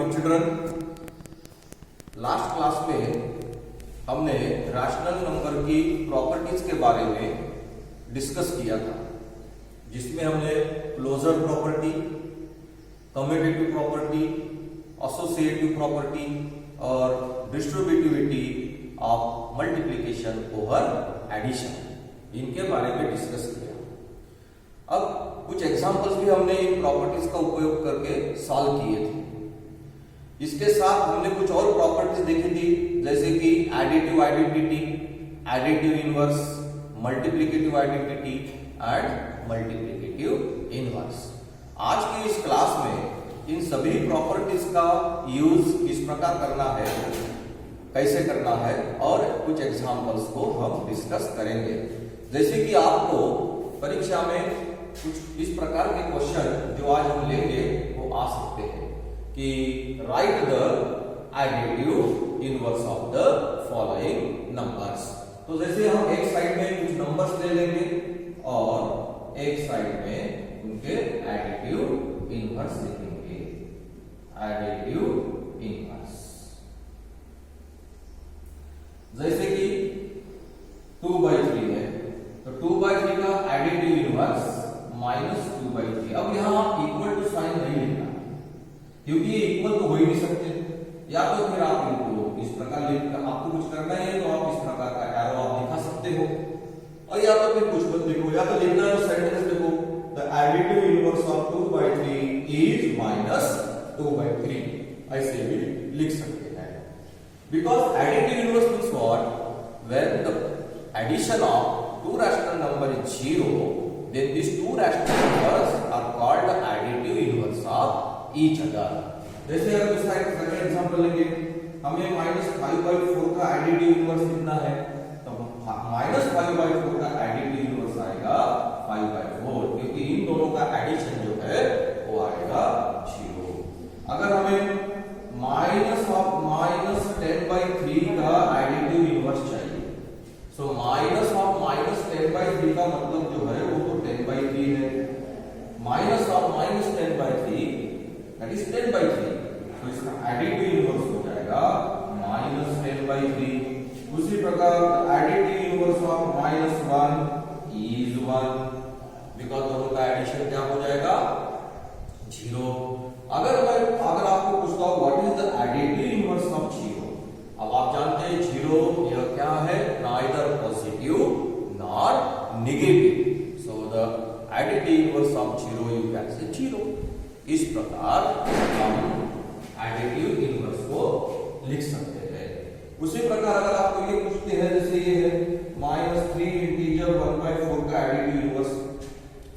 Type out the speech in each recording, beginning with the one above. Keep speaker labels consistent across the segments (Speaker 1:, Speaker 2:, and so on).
Speaker 1: Morning children. Last class में हमने rational number की प्रॉपर्टीज के बारे में डिस्कस किया था, जिसमें हमने closure property, commutative property, associative property और distributivity of multiplication over addition, इनके बारे में डिस्कस किया। अब कुछ एग्जांपल्स भी हमने इन प्रॉपर्टीज का उपयोग करके सॉल्व किए थे। इसके साथ हमने कुछ और प्रॉपर्टीज देखी थी, जैसे कि additive identity, additive inverse, multiplicative identity and multiplicative inverse. आज की इस क्लास में इन सभी प्रॉपर्टीज का यूज किस प्रकार करना है, कैसे करना है, और कुछ एग्जांपल्स को हम डिस्कस करेंगे। जैसे कि आपको परीक्षा में कुछ इस प्रकार के क्वेश्चन जो आज हम लेंगे वो आ सकते हैं कि right the additive inverse of the following numbers. तो जैसे हम एक साइड में कुछ नंबर्स ले लेंगे और एक साइड में उनके एडिटिव इनवर्स लिखेंगे। एडिटिव इनवर्स जैसे कि 2/3 है, तो 2/3 का एडिटिव इनवर्स -2/3। अब यहां आप इक्वल टू साइन नहीं लिखना, क्योंकि ये इक्वल तो हो ही नहीं सकते। या तो फिर आप इनको इस प्रकार लिखकर आपको कुछ करना है तो आप इस प्रकार का एरो आप दिखा सकते हो, और या तो फिर कुछ मत लिखो, या तो लिखना है सेंटेंस लिखो, the additive inverse of 2/3 is -2/3, ऐसे भी लिख सकते हैं। Because additive inverse means what, when the addition of two rational number is 0, then these two rational numbers are called the additive inverse of each other. जैसे अगर दूसरा एक second example लेंगे, हमें -5/4 का एडिटिव इनवर्स कितना है, तो -5/4 का एडिटिव इनवर्स आएगा 5/4, क्योंकि इन दोनों का एडिशन जो है वो आएगा 0। अगर हमें -10/3 का एडिटिव इनवर्स चाहिए, सो -10/3 का मतलब जो है वो तो 10/3 है। -10/3 दैट इज 10/3, तो इसका एडिटिव इनवर्स हो जाएगा -10/3। उसी प्रकार additive inverse of -1 is 1, because दोनों का एडिशन क्या हो जाएगा 0। अगर आपको पूछता हो what is the additive inverse of 0, अब आप जानते हैं 0 यह क्या है, neither positive nor negative, so the additive inverse of 0 you can say 0। इस प्रकार हम एडिटिव इनवर्स को लिख सकते हैं। उसी प्रकार अगर आपको ये पूछते हैं, जैसे ये है -3 इंटीजर 1/4 का एडिटिव इनवर्स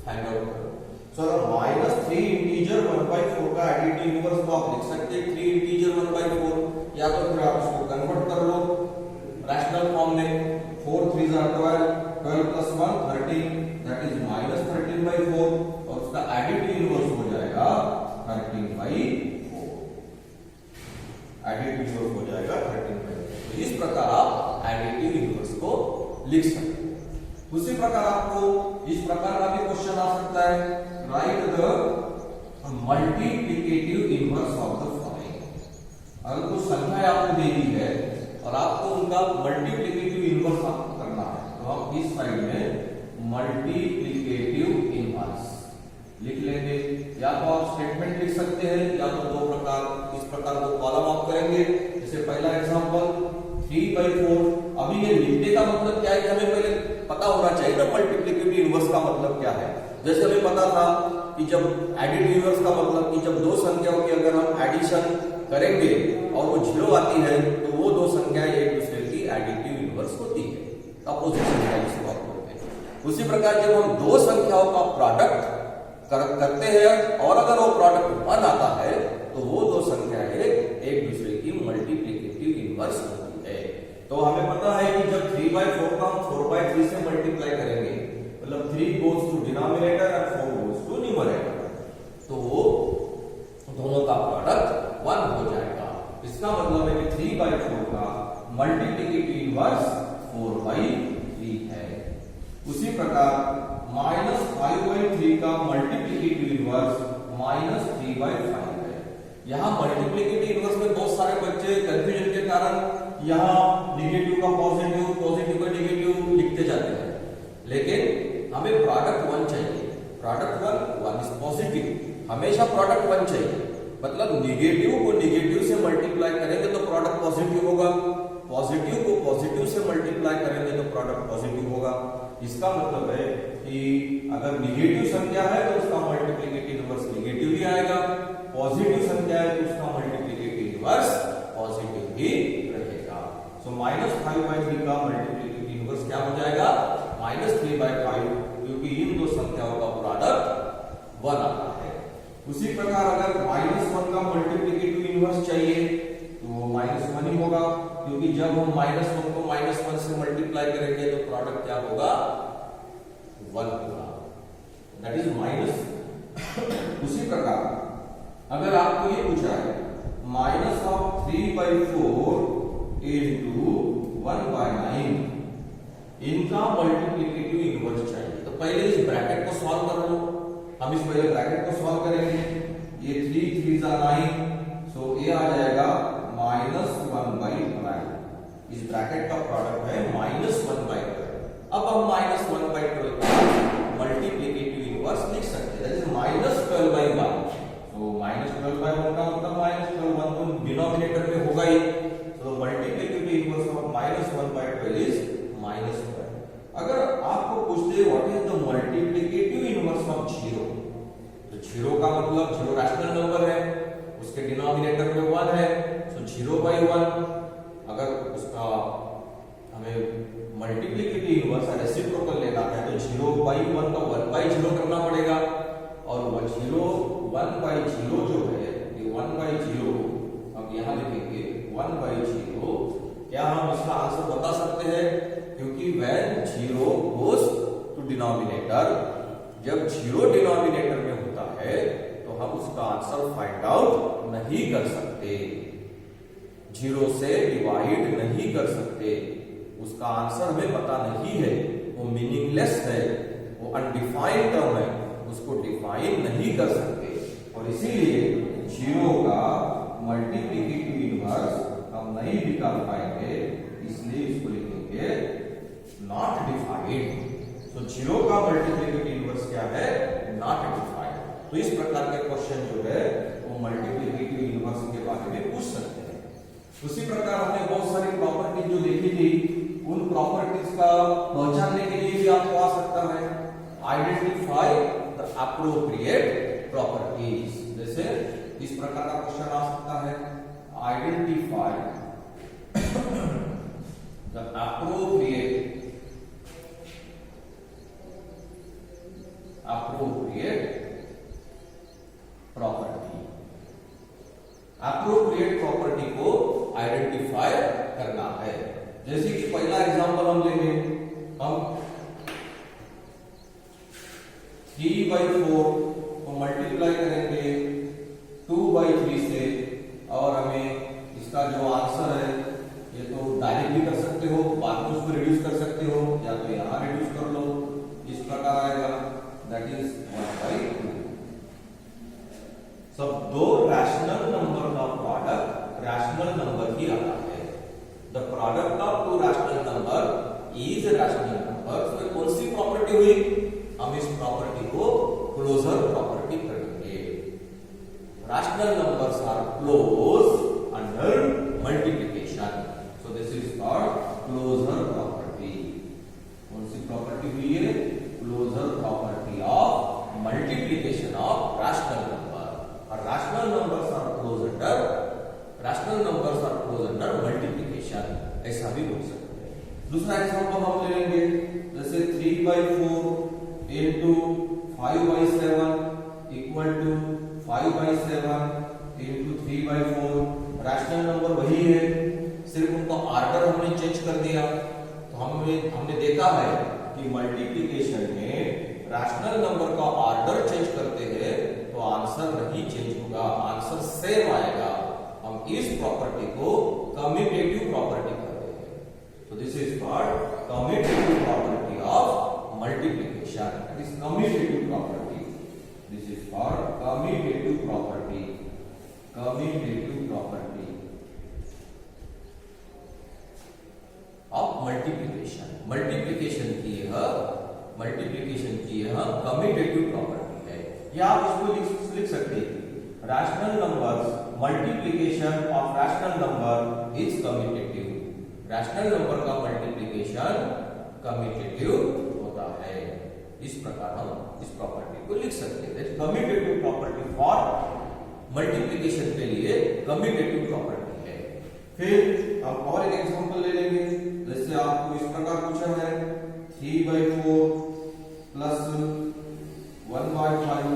Speaker 1: फाइंड आउट करो, सो -3 इंटीजर 1/4 का एडिटिव इनवर्स तो आप लिख सकते हैं 3 इंटीजर 1/4, या तो फिर आप इसको कन्वर्ट कर लो रैशनल फॉर्म में। 4 3 12, 12 + 1 13, दैट इज -13/4, और उसका एडिटिव इनवर्स हो जाएगा 13/4। एडिटिव इनवर्स हो जाएगा 13/4। तो इस प्रकार आप एडिटिव इनवर्स को लिख सकते हैं। उसी प्रकार आपको इस प्रकार का भी क्वेश्चन आ सकता है, right the multiplicative inverse of the following. अगर कुछ संख्या आपको दी गई है और आपको उनका मल्टीप्लिकेटिव इनवर्स आपको करना है, तो हम इस साइड में मल्टीप्लिकेटिव इनवर्स लिख लेंगे। या तो आप स्टेटमेंट लिख सकते हैं, या तो दो प्रकार, इस प्रकार दो कॉलम आप करेंगे। जैसे पहला एग्जांपल 3/4। अभी ये लिखने का मतलब क्या है कि हमें पहले पता होना चाहिए ना मल्टीप्लिकेटिव इनवर्स का मतलब क्या है। जैसे हमें पता था कि जब एडिटिव इनवर्स का मतलब कि जब दो संख्याओं की अगर हम एडिशन करेंगे और वो 0 आती है, तो वो दो संख्याएं एक दूसरे की एडिटिव इनवर्स होती है, अपोजिट संख्या जिसको आप बोलते हैं। उसी प्रकार जब हम दो संख्याओं का प्रोडक्ट करते हैं और अगर वो प्रोडक्ट 1 आता है, तो वो दो संख्याएं एक दूसरे की मल्टीप्लिकेटिव इनवर्स होती है। तो हमें पता है कि जब 3/4 का हम 4/3 से मल्टीप्लाई करेंगे, मतलब 3 goes to denominator and 4 goes to numerator, तो वो दोनों का प्रोडक्ट 1 हो जाएगा। इसका मतलब है कि 3/4 का मल्टीप्लिकेटिव इनवर्स 4/3 है। उसी प्रकार -5/3 का मल्टीप्लिकेटिव इनवर्स -3/5 है। यहाँ मल्टीप्लिकेटिव इनवर्स में बहुत सारे बच्चे कंफ्यूजन के कारण यहाँ निगेटिव का पॉजिटिव, पॉजिटिव का निगेटिव लिखते जाते हैं, लेकिन हमें प्रोडक्ट वन चाहिए। प्रोडक्ट वन इज पॉजिटिव, हमेशा प्रोडक्ट वन चाहिए। मतलब निगेटिव को निगेटिव से मल्टीप्लाई करेंगे तो प्रोडक्ट पॉजिटिव होगा, पॉजिटिव को पॉजिटिव से मल्टीप्लाई करेंगे तो प्रोडक्ट पॉजिटिव होगा। इसका मतलब है कि अगर निगेटिव संख्या है तो उसका मल्टीप्लिकेटिव इनवर्स निगेटिव ही आएगा, पॉजिटिव संख्या है तो उसका मल्टीप्लिकेटिव इनवर्स पॉजिटिव ही रहेगा। सो -5/3 का मल्टीप्लिकेटिव इनवर्स क्या हो जाएगा? -3/5, क्योंकि इन दो संख्याओं का प्रोडक्ट 1 आता है। उसी प्रकार अगर -1 का मल्टीप्लिकेटिव इनवर्स चाहिए तो वो -1 ही होगा, क्योंकि जब हम -1 को -1 से मल्टीप्लाई करेंगे तो प्रोडक्ट क्या होगा? 1 होगा, दैट इज माइनस। उसी प्रकार अगर आपको ये पूछा है -3/4 into 1/9 इनका मल्टीप्लिकेटिव इनवर्स चाहिए, तो पहले इस ब्रैकेट को सॉल्व कर लो। हम इस पहले ब्रैकेट को सॉल्व करेंगे। ये 3 3 9, सो ये आ जाएगा -1/9। इस ब्रैकेट का प्रोडक्ट है -1/12। अब हम -1/12 का मल्टीप्लिकेटिव इनवर्स लिख सकते हैं, दैट इज -12/1। तो -12/1 का मतलब -12 तो डिनोमिनेटर में होगा ही, तो मल्टीप्लिकेटिव इनवर्स ऑफ -1/12 इज -12। अगर आपको पूछते हैं what is the multiplicative inverse of 0, तो 0 का मतलब 0 रैशनल नंबर है, उसके डिनोमिनेटर में 1 है, तो 0/1। अगर उसका हमें मल्टीप्लिकेटिव इनवर्स रेसिप्रोकल लेना है तो 0/1 का 1/0 करना पड़ेगा, और वो 1/0 जो है ये 1/0 हम यहाँ लिखेंगे 1/0। क्या हम इसका आंसर बता सकते हैं? क्योंकि when 0 goes to denominator, जब 0 डिनोमिनेटर में होता है तो हम उसका आंसर फाइंड आउट नहीं कर सकते, 0 से डिवाइड नहीं कर सकते, उसका आंसर हमें पता नहीं है, वो मीनिंगलेस है, वो अनडिफाइंड टर्म है, उसको डिफाइन नहीं कर सकते, और इसीलिए 0 का मल्टीप्लिकेटिव इनवर्स हम नहीं निकाल पाएंगे, इसलिए इसको लिखेंगे नॉट डिफाइंड। तो 0 का मल्टीप्लिकेटिव इनवर्स क्या है? Not defined. तो इस प्रकार के क्वेश्चन जो है वो मल्टीप्लिकेटिव इनवर्स के बारे में पूछ सकते हैं। उसी प्रकार हमने बहुत सारी प्रॉपर्टी जो देखी थी, उन प्रॉपर्टीज का पहचानने के लिए भी आपको आ सकता है आइडेंटिफाई द एप्रोप्रिएट प्रॉपर्टीज। जैसे इस प्रकार का क्वेश्चन आ सकता है, identify the appropriate property. Appropriate property को आइडेंटिफाई करना है। जैसे कि पहला एग्जांपल हम लेंगे, हम 3/4 को मल्टीप्लाई करेंगे 2/3 से, और हमें इसका जो आंसर है ये तो डायरेक्ट भी कर सकते हो, बाद में उसको रिड्यूस कर सकते हो, या तो यहां रिड्यूस कर लो, इस प्रकार आएगा, दैट इज 1/2। सब दो रैशनल नंबर का प्रोडक्ट रैशनल नंबर ही आता है। The product of two rational number is rational number. तो कौन सी प्रॉपर्टी हुई? हम इस प्रॉपर्टी को क्लोजर प्रॉपर्टी करेंगे। Rational numbers are close under multiplication, so this is called closure property. कौन सी प्रॉपर्टी हुई है? Closure property of multiplication of rational number. और rational numbers are close under multiplication, ऐसा भी बोल सकते हैं। दूसरा एग्जांपल हम ले लेंगे, जैसे 3/4 into 5/7 equal to 5/7 into 3/4। Rational number वही है, सिर्फ उनका ऑर्डर हमने चेंज कर दिया। तो हमने देखा है कि मल्टीप्लिकेशन में रैशनल नंबर का ऑर्डर चेंज करते हैं तो आंसर नहीं चेंज होगा, आंसर सेम आएगा। हम इस प्रॉपर्टी को कम्यूटेटिव प्रॉपर्टी कहते हैं। तो this is called commutative property of multiplication. It is commutative property, this is called commutative property. Commutative property of multiplication. Multiplication की यह कम्यूटेटिव प्रॉपर्टी है। या आप इसको लिख सकते हैं rational numbers multiplication of rational number is commutative. Rational number का मल्टीप्लिकेशन कम्यूटेटिव होता है। इस प्रकार हम इस प्रॉपर्टी को लिख सकते हैं। कम्यूटेटिव प्रॉपर्टी फॉर मल्टीप्लिकेशन के लिए कम्यूटेटिव प्रॉपर्टी है। फिर हम और एक एग्जांपल ले लेंगे। जैसे आपको इस प्रकार पूछा है 3/4 plus 1/5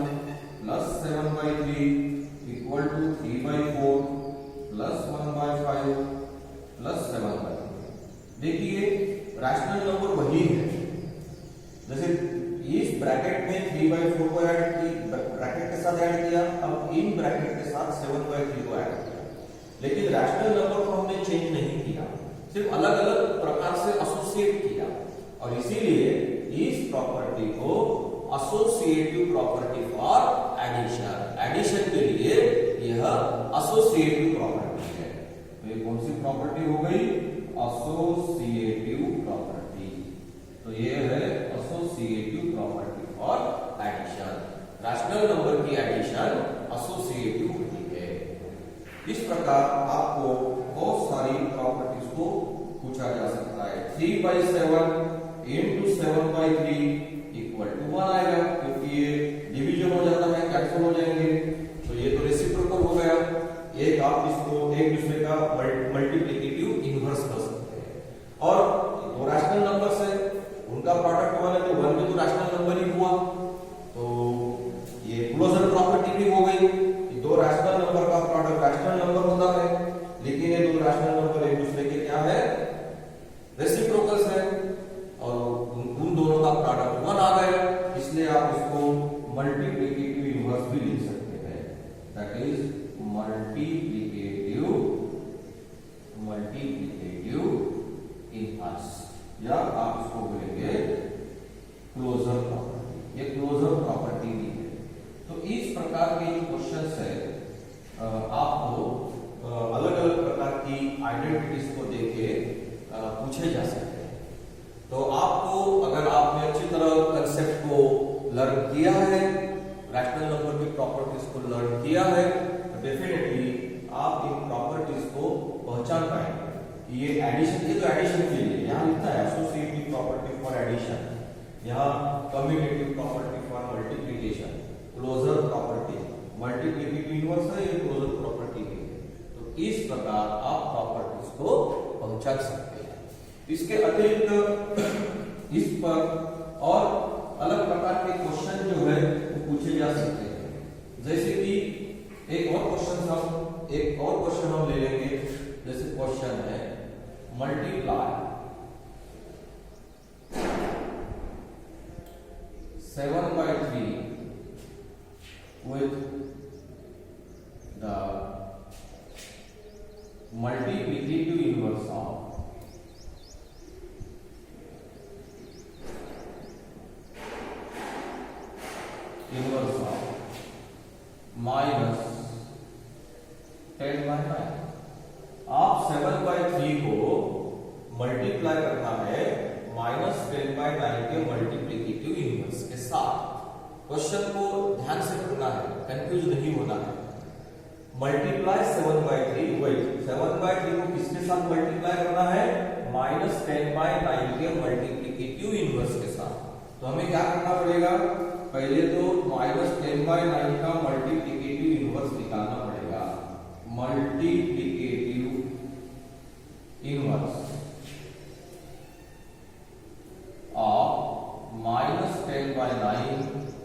Speaker 1: plus 7/3 equal to 3/4 plus 1/5 plus 7/3। देखिए रैशनल नंबर वही है। जैसे इस ब्रैकेट में 3/4 को ऐड की ब्रैकेट के साथ ऐड किया, अब इन ब्रैकेट के साथ 7/3 को ऐड किया, लेकिन रैशनल नंबर को हमने चेंज नहीं किया, सिर्फ अलग अलग प्रकार से एसोसिएट किया। और इसीलिए इस प्रॉपर्टी को associative property for addition, addition के लिए यह एसोसिएटिव प्रॉपर्टी है। तो ये कौन सी प्रॉपर्टी हो गई? Associative property. तो ये है associative property for addition. Rational number की एडिशन एसोसिएटिव होती है। इस प्रकार आपको बहुत सारी प्रॉपर्टीज को पूछा जा सकता है। 3/7 into 7/3 इक्वल टू 1 आएगा, क्योंकि ये डिवीजन हो जाता है, कैंसिल हो जाएंगे। तो ये तो रेसिप्रोकल हो गया। एक आप इसको एक दूसरे का मल्टीप्लिकेटिव इनवर्स कर सकते हैं। और दो रैशनल नंबर्स है, उनका प्रोडक्ट 1 है, तो 1 भी तो रैशनल नंबर ही हुआ। तो ये क्लोजर प्रॉपर्टी भी हो गई। दो रैशनल नंबर का प्रोडक्ट रैशनल नंबर होता है, लेकिन ये दो रैशनल नंबर एक दूसरे के क्या है? रेसिप्रोकल्स है, और उन दोनों का प्रोडक्ट 1 आ गया। इसलिए आप इसको मल्टीप्लिकेटिव इनवर्स भी लिख सकते हैं। दैट इज मल्टीप्लिकेटिव इनवर्स, या आप इसको बोलेंगे क्लोजर प्रॉपर्टी। ये क्लोजर प्रॉपर्टी भी है। तो इस प्रकार के जो क्वेश्चंस है आपको अलग अलग प्रकार की आइडेंटिटीज को देके पूछे जा सकते हैं। तो आपको, अगर आपने अच्छी तरह कंसेप्ट को लर्न किया है, रैशनल नंबर की प्रॉपर्टीज को लर्न किया है, तो डेफिनेटली आप इन प्रॉपर्टीज को पहचान पाएंगे कि ये एडिशन, ये तो एडिशन के लिए यहाँ लिखता है एसोसिएटिव प्रॉपर्टी फॉर एडिशन, यहाँ commutative property for multiplication, closure property, multiplicative inverse है, ये क्लोजर प्रॉपर्टी है। तो इस प्रकार आप प्रॉपर्टीज को पहचान सकते हैं। इसके अतिरिक्त इस पर और अलग प्रकार के क्वेश्चन जो है वो पूछे जा सकते हैं। जैसे कि एक और क्वेश्चन हम ले लेंगे। जैसे क्वेश्चन है multiply 7/3 with the multiplicative inverse of minus 10/9। आप 7/3 को मल्टीप्लाई करना है -10/9 के मल्टीप्लिकेटिव इनवर्स के साथ। क्वेश्चन को ध्यान से पढ़ना है, कंफ्यूज नहीं होना है। मल्टीप्लाई 7/3, वही 7/3 को किसके साथ मल्टीप्लाई करना है? -10/9 के मल्टीप्लिकेटिव इनवर्स के साथ। तो हमें क्या करना पड़ेगा? पहले तो -10/9 का मल्टीप्लिकेटिव इनवर्स निकालना पड़ेगा। Multiplicative inverse of -10/9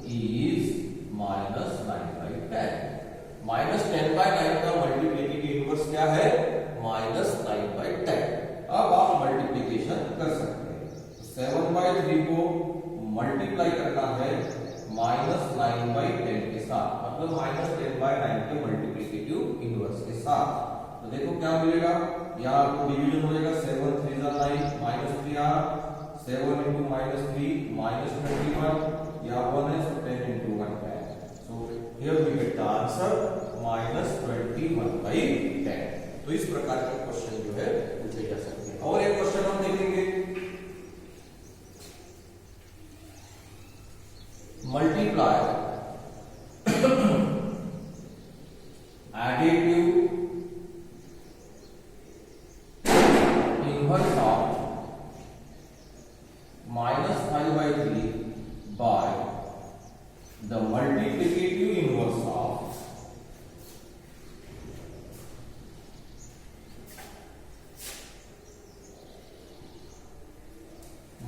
Speaker 1: is -9/10। -10/9 का मल्टीप्लिकेटिव इनवर्स क्या है? -9/10। अब आप मल्टीप्लिकेशन कर सकते हैं। 7/3 को मल्टीप्लाई करना है -9/10 के साथ, मतलब -10/9 के मल्टीप्लिकेटिव इनवर्स के साथ। तो देखो क्या मिलेगा, यहाँ आपको डिवीजन हो जाएगा 7 3 9 -3 7 into -3 -21, यहाँ 1 है, so 10 into 1 है। So here we get the answer -21/10। तो इस प्रकार के क्वेश्चन जो है पूछे जा सकते हैं। और एक क्वेश्चन हम देखेंगे, multiply additive inverse of -5/3 by the multiplicative inverse of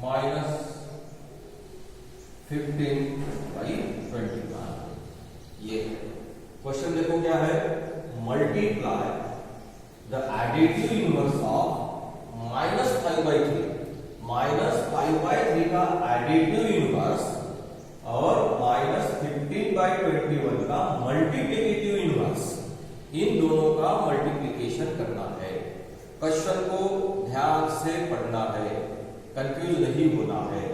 Speaker 1: -15/21। ये क्वेश्चन देखो क्या है, multiply the additive inverse of -5/3, -5/3 का एडिटिव इनवर्स और -15/21 का मल्टीप्लिकेटिव इनवर्स, इन दोनों का मल्टीप्लिकेशन करना है। क्वेश्चन को ध्यान से पढ़ना है, कंफ्यूज नहीं होना है,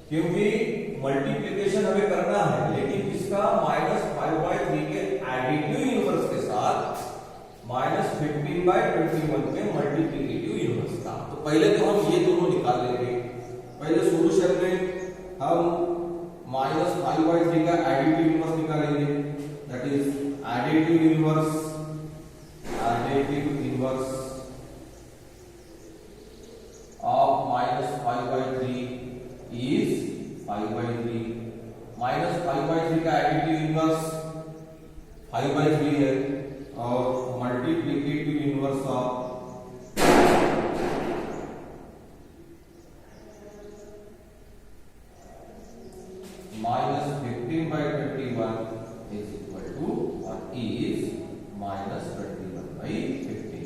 Speaker 1: क्योंकि मल्टीप्लिकेशन हमें करना है, लेकिन इसका -5/3 के एडिटिव इनवर्स के साथ -15/21 के मल्टीप्लिकेटिव इनवर्स का। तो पहले तो हम ये दोनों निकाल लेंगे। पहले सॉल्यूशन में हम -5/3 का एडिटिव इनवर्स निकालेंगे, that is additive inverse of -5/3 is 5/3। -5/3 का एडिटिव इनवर्स 5/3 है, और multiplicative inverse of -15/21 is equal to what is -21/15।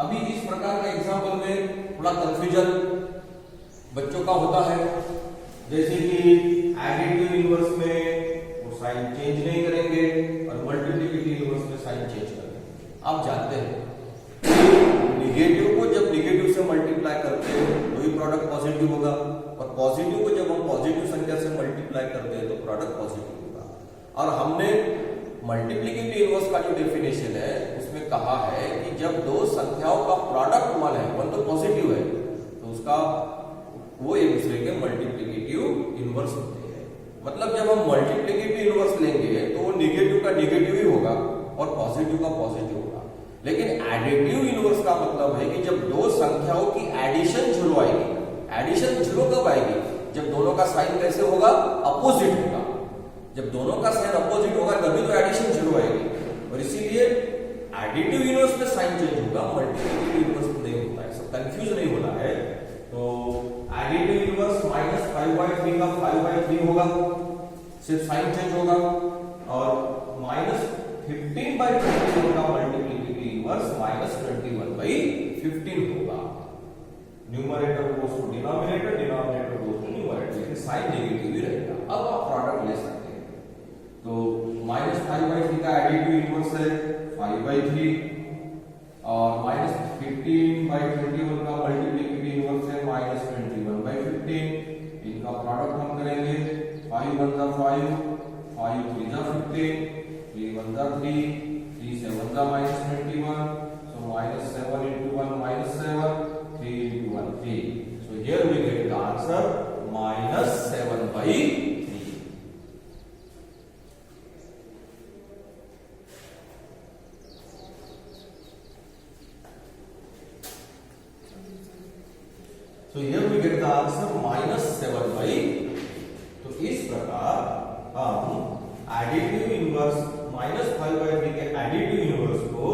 Speaker 1: अभी इस प्रकार के एग्जाम्पल में थोड़ा कंफ्यूजन बच्चों का होता है, जैसे कि एडिटिव इनवर्स में वो साइन चेंज नहीं करेंगे और मल्टीप्लिकेटिव इनवर्स में साइन चेंज करेंगे। आप जानते हैं निगेटिव को जब निगेटिव से मल्टीप्लाई करते हैं तो ही प्रोडक्ट पॉजिटिव होगा, और पॉजिटिव को जब हम पॉजिटिव संख्या से मल्टीप्लाई करते हैं तो प्रोडक्ट पॉजिटिव होगा। और हमने मल्टीप्लिकेटिव इनवर्स का जो डेफिनेशन है उसमें कहा है कि जब दो संख्याओं का प्रोडक्ट 1 है, 1 तो पॉजिटिव है, तो उसका वो एक दूसरे के मल्टीप्लिकेटिव इनवर्स होते हैं। मतलब जब हम मल्टीप्लिकेटिव इनवर्स लेंगे तो वो निगेटिव का निगेटिव ही होगा और पॉजिटिव का पॉजिटिव होगा। लेकिन एडिटिव इनवर्स का मतलब है कि जब दो संख्याओं की एडिशन 0 आएगी। एडिशन 0 कब आएगी? जब दोनों का साइन कैसे होगा? अपोजिट होगा। जब दोनों का साइन अपोजिट होगा तभी तो एडिशन 0 आएगी, और इसीलिए एडिटिव इनवर्स में साइन चेंज होगा, मल्टीप्लिकेटिव इनवर्स में नहीं होता है। सब कंफ्यूज नहीं होना है। तो एडिटिव इनवर्स -5/3 का 5/3 होगा, सिर्फ साइन चेंज होगा, और -15/21 का मल्टीप्लिकेटिव इनवर्स -21/15 होगा। Numerator goes to denominator, denominator goes to numerator, लेकिन साइन नेगेटिव ही रहेगा। अब आप प्रोडक्ट ले सकते हैं। तो -5/3 का एडिटिव इनवर्स है 5/3, और -15/21 का मल्टीप्लिकेटिव इनवर्स है -21/15। इनका प्रोडक्ट हम करेंगे, 5 1 5, 5 3 15, 3 1 3, 3 7 -21, so -7 into 1 -7, 3 into 1 3. So here we get the answer -7/3. So here we get the answer -7/3. तो इस प्रकार हम एडिटिव इनवर्स -5/3 के एडिटिव इनवर्स को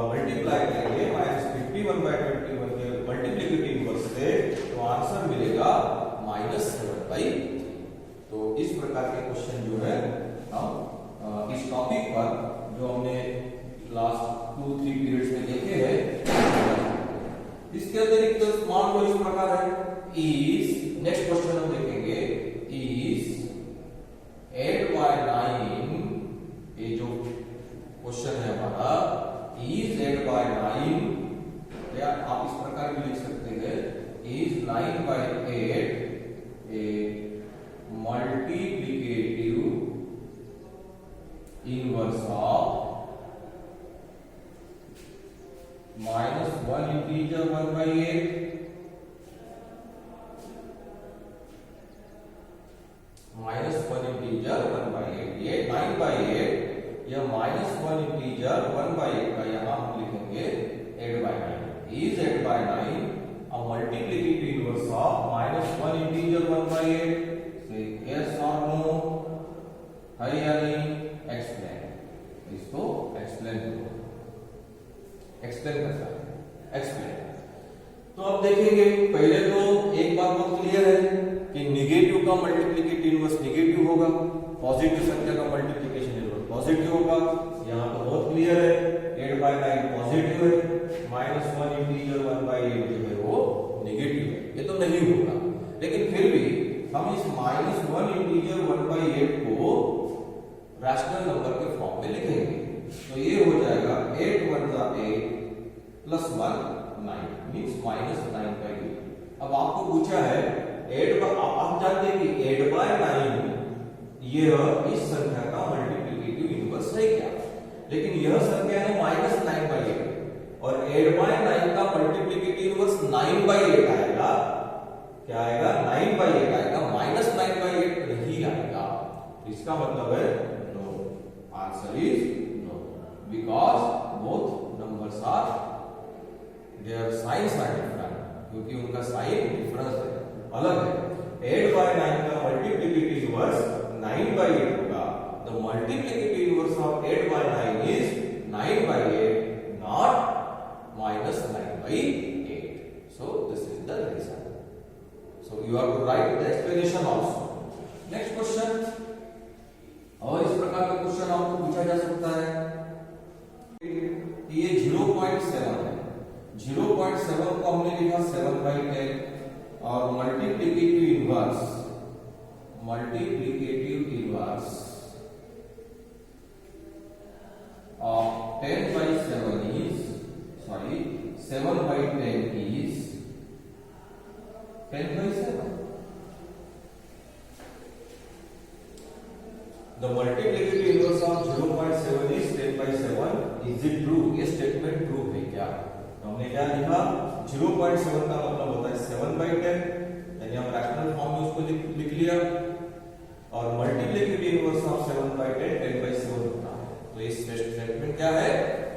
Speaker 1: मल्टीप्लाई करेंगे -51/21 के मल्टीप्लिकेटिव इनवर्स से, तो आंसर मिलेगा -7/3। तो इस प्रकार के क्वेश्चन जो है हम इस टॉपिक पर जो हमने लास्ट 2-3 पीरियड्स में देखे हैं। इसके अतिरिक्त मान लो इस प्रकार है, इज नेक्स्ट क्वेश्चन हम देखेंगे, इज 8/9, ये जो क्वेश्चन है हमारा, इज 8/9, या आप इस प्रकार भी लिख सकते हैं, is 9/8 A multiplicative inverse of -1 integer 1/8 -1 integer 1/8, ये 9/8, यह -1 इंटीजर 1/8 का यहाँ हम लिखेंगे 8/9 is 8/9 a multiplicative inverse of -1 integer 1/8? Say yes or no, है या नहीं? एक्सप्लेन, इसको एक्सप्लेन करो, एक्सप्लेन कर सकते हैं, एक्सप्लेन। तो अब देखेंगे, पहले तो एक बात बहुत क्लियर है कि निगेटिव का मल्टीप्लिकेटिव इनवर्स निगेटिव होगा, पॉजिटिव संख्या का मल्टीप्लिकेशन इनवर्स पॉजिटिव होगा। यहाँ तो बहुत क्लियर है, 8/9 पॉजिटिव है, -1 इंटीजर 1/8 जो है वो निगेटिव है, ये तो नहीं होगा। लेकिन फिर भी हम इस -1 इंटीजर 1/8 को रैशनल नंबर के फॉर्म में लिखेंगे, तो ये हो जाएगा 8 × 8 + 1 9 मींस -9/8। अब आपको पूछा है 8, आप जानते हैं कि 8/9 यह इस संख्या का मल्टीप्लिकेटिव इनवर्स है क्या, लेकिन यह संख्या है -9/8 और 8/9 का मल्टीप्लिकेटिव इनवर्स 9/8 आएगा। क्या आएगा? 9/8 आएगा, -9/8 नहीं आएगा। इसका मतलब है no, answer is no, because both numbers are their signs are different, क्योंकि उनका साइन डिफरेंस है, अलग है। 8/9 का मल्टीप्लिकेटिव इनवर्स 9/8 होगा। The multiplicative inverse of 8/9 is 9/8, not -9/8. So this is the reason. So you have to write the explanation also. Next question. और इस प्रकार का क्वेश्चन आपको पूछा जा सकता है कि ये 0.7 है, 0.7 को हमने लिखा 7/10 और multiplicative inverse of 10/7 is 7/10 is 10/7. The multiplicative inverse of 0.7 is 10/7. Is it true? ये स्टेटमेंट ट्रू है क्या? तो हमने क्या लिखा? 0.7 का मतलब होता है 7/10, यानी हम रैशनल फॉर्म में उसको लिख लिया, और मल्टीप्लिकेटिव इनवर्स ऑफ 7/10 10/7 होता है। तो इस स्टेटमेंट क्या है?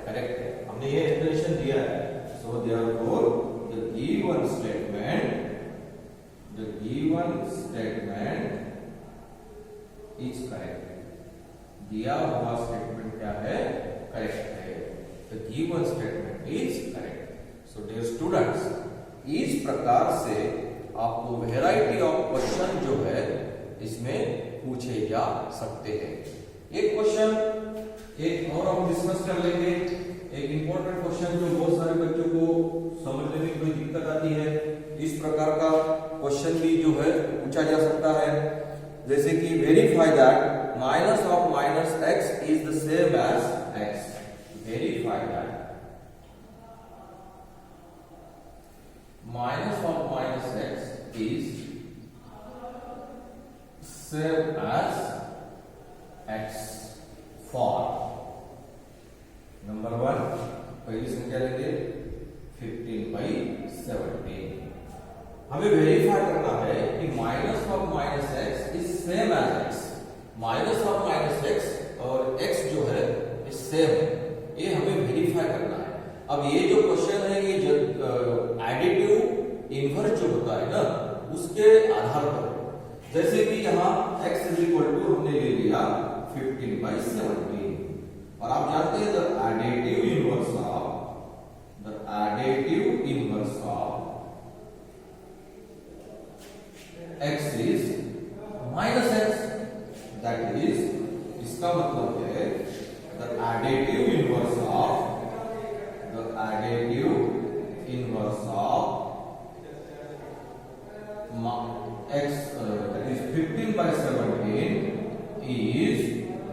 Speaker 1: करेक्ट है, हमने ये एक्सप्लेनेशन दिया है। So therefore the given statement is correct. दिया हुआ स्टेटमेंट क्या है? करेक्ट है। The given statement is correct. So dear students, इस प्रकार से आपको वैरायटी ऑफ क्वेश्चन जो है इसमें पूछे जा सकते हैं। एक क्वेश्चन एक और हम डिस्कस कर लेंगे, एक इंपॉर्टेंट क्वेश्चन जो बहुत सारे बच्चों को समझने में कोई दिक्कत आती है। इस प्रकार का क्वेश्चन भी जो है पूछा जा सकता है, जैसे कि verify that minus of minus x is the same as x. Verify that minus of minus x is same as x for number 1, पहली संख्या लेंगे 15/17। हमें वेरीफाई करना है कि minus of minus x is same as x. Minus of minus x और x जो है इज सेम, ये हमें वेरीफाई करना है। अब ये जो क्वेश्चन है ये जो एडिटिव इनवर्स जो होता है ना, उसके आधार पर, जैसे कि यहाँ x इज इक्वल टू हमने ले लिया 15/17, और आप जानते हैं the additive inverse of x is minus x, that is, इसका मतलब है the additive inverse of x, that is 15/17 is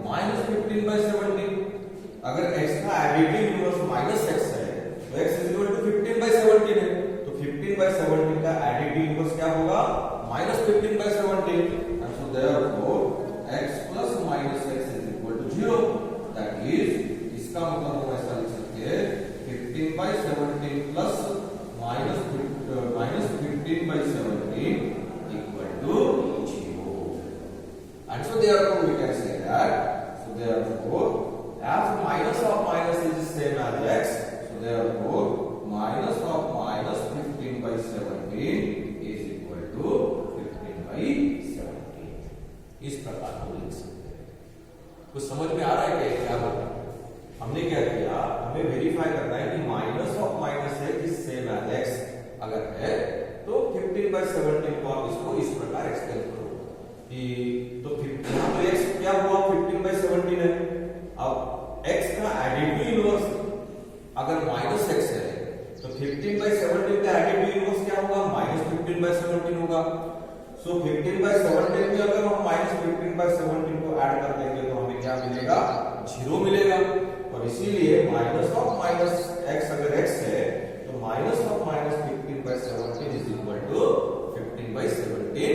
Speaker 1: -15/17। अगर x का additive inverse by 17 plus minus 15 by 17 equal to 0. And so therefore we can say that, so therefore as minus of minus is same as x, so therefore minus of minus 15 by 17 is equal to 15 by 17. इस प्रकार को लिख सकते हैं। कुछ समझ में आ रहा है क्या बोला? हमने क्या किया, हमें वेरीफाई करना है कि माइनस ऑफ माइनस है इज सेम एज एक्स अगर है तो 15 by 17 को आप इसको इस प्रकार एक्सप्लेन करो कि तो यहाँ तो x क्या हुआ 15 by 17 है। अब x का एडिटिव इनवर्स अगर माइनस x है तो 15 by 17 का एडिटिव इनवर्स क्या होगा, माइनस 15 by 17 होगा। सो 15 by 17 में अगर हम माइनस 15 by 17 को ऐड कर देंगे तो हमें क्या मिलेगा, 0 मिलेगा। और इसीलिए माइनस ऑफ माइनस x अगर x है तो minus of minus 15 by 17 is equal to 15 by 17